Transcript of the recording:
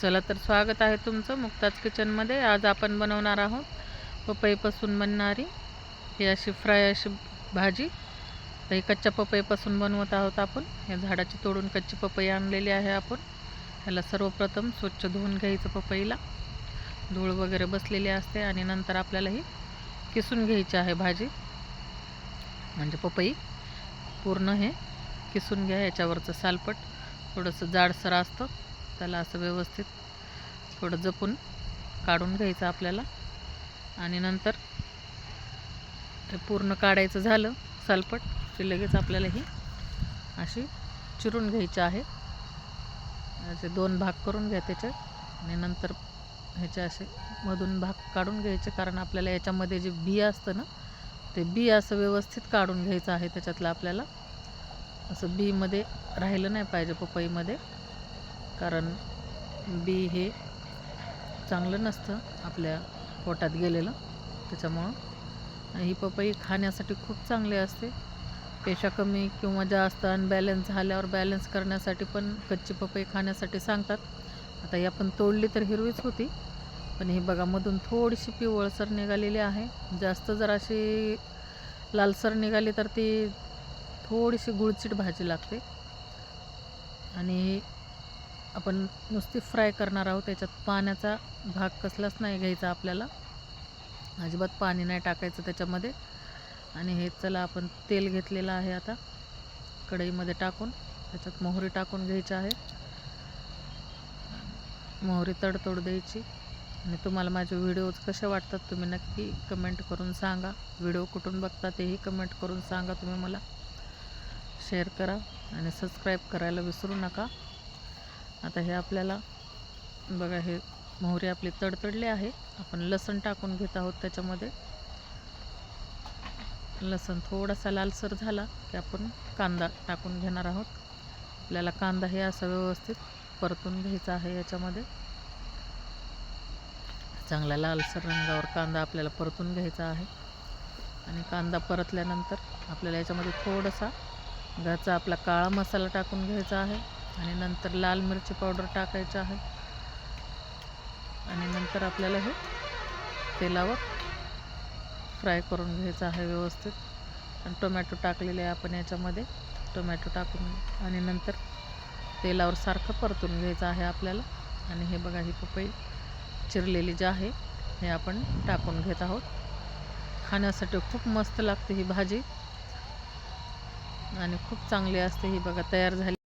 चला तर स्वागत आहे तुमचं मुक्ताज किचनमध्ये। आज आपण बनवणार आहोत पपईपासून बनणारी ही अशी फ्राय अशी भाजी। तर ही कच्च्या पपईपासून बनवत आहोत आपण। या झाडाची तोडून कच्ची पपई आणलेली आहे आपण। ह्याला सर्वप्रथम स्वच्छ धुवून घ्यायचं, पपईला धूळ वगैरे बसलेली असते, आणि नंतर आपल्याला ही किसून घ्यायची आहे भाजी। म्हणजे पपई पूर्ण हे किसून घ्या। याच्यावरचं सालपट थोडंसं जाडसर असतं, त्याला असं व्यवस्थित थोडं जपून काढून घ्यायचं आपल्याला। आणि नंतर हे पूर्ण काढायचं झालं सालपट की लगेच आपल्याला ही अशी चिरून घ्यायची आहे। असे दोन भाग करून घ्या त्याचे, आणि नंतर ह्याचे असे मधून भाग काढून घ्यायचे, कारण आपल्याला याच्यामध्ये जे बी असतं ना, ते बी असं व्यवस्थित काढून घ्यायचं आहे। त्याच्यातलं आपल्याला असं बीमध्ये राहिलं नाही पाहिजे पपईमध्ये, कारण बी हे चांगलं नसतं आपल्या पोटात गेलेलं। त्याच्यामुळं ही पपई खाण्यासाठी खूप चांगली असते। पेशा कमी किंवा जास्त अनबॅलन्स झाल्यावर बॅलन्स करण्यासाठी पण कच्ची पपई खाण्यासाठी सांगतात। आता ही आपण तोडली तर हिरवीच होती, पण ही बघा मधून थोडीशी पिवळसर निघालेली आहे। जास्त जर अशी लालसर निघाली तर ती थोडीशी गुळचिट भाजी लागते। आणि आपण नुसती फ्राय करणार आहोत, त्याच्यात पाण्याचा भाग कसलाच नाही घ्यायचा आपल्याला, अजिबात पाणी नाही टाकायचं त्याच्यामध्ये। आणि हे चला आपण तेल घेतलेलं आहे आता कढईमध्ये टाकून, त्याच्यात मोहरी टाकून घ्यायची आहे। मोहरी तडतोड द्यायची। आणि तुम्हाला माझे व्हिडिओज कसे वाटतात तुम्ही नक्की कमेंट करून सांगा। व्हिडिओ कुठून बघता तेही कमेंट करून सांगा तुम्ही मला। शेअर करा आणि सबस्क्राईब करायला विसरू नका। आता हे आपल्याला बघा, हे मोहरी आपली तडतडली आहे। आपण लसूण टाकून घेत आहोत त्याच्यामध्ये। लसूण थोडासा लालसर झाला की आपण कांदा टाकून घेणार आहोत। आपल्याला कांदा हे असं व्यवस्थित परतून घ्यायचा आहे। याच्यामध्ये चांगला लालसर रंगावर कांदा आपल्याला परतून घ्यायचा आहे। आणि कांदा परतल्यानंतर आपल्याला याच्यामध्ये थोडासा घरचा आपला काळा मसाला टाकून घ्यायचा आहे, आणि नंतर लाल मिरची पावडर टाकायची आहे। आणि नंतर आपल्याला हे तेलावर फ्राय करून घ्यायचं आहे व्यवस्थित। आणि टोमॅटो टाकलेले आहे आपण याच्यामध्ये, टोमॅटो टाकून आणि नंतर तेलावर सारखं परतून घ्यायचं आहे आपल्याला। आणि हे बघा, ही पपई चिरलेली जी आहे हे आपण टाकून घेत आहोत। खाण्यासाठी खूप मस्त लागते ही भाजी आणि खूप चांगली असते ही। बघा तयार झाली।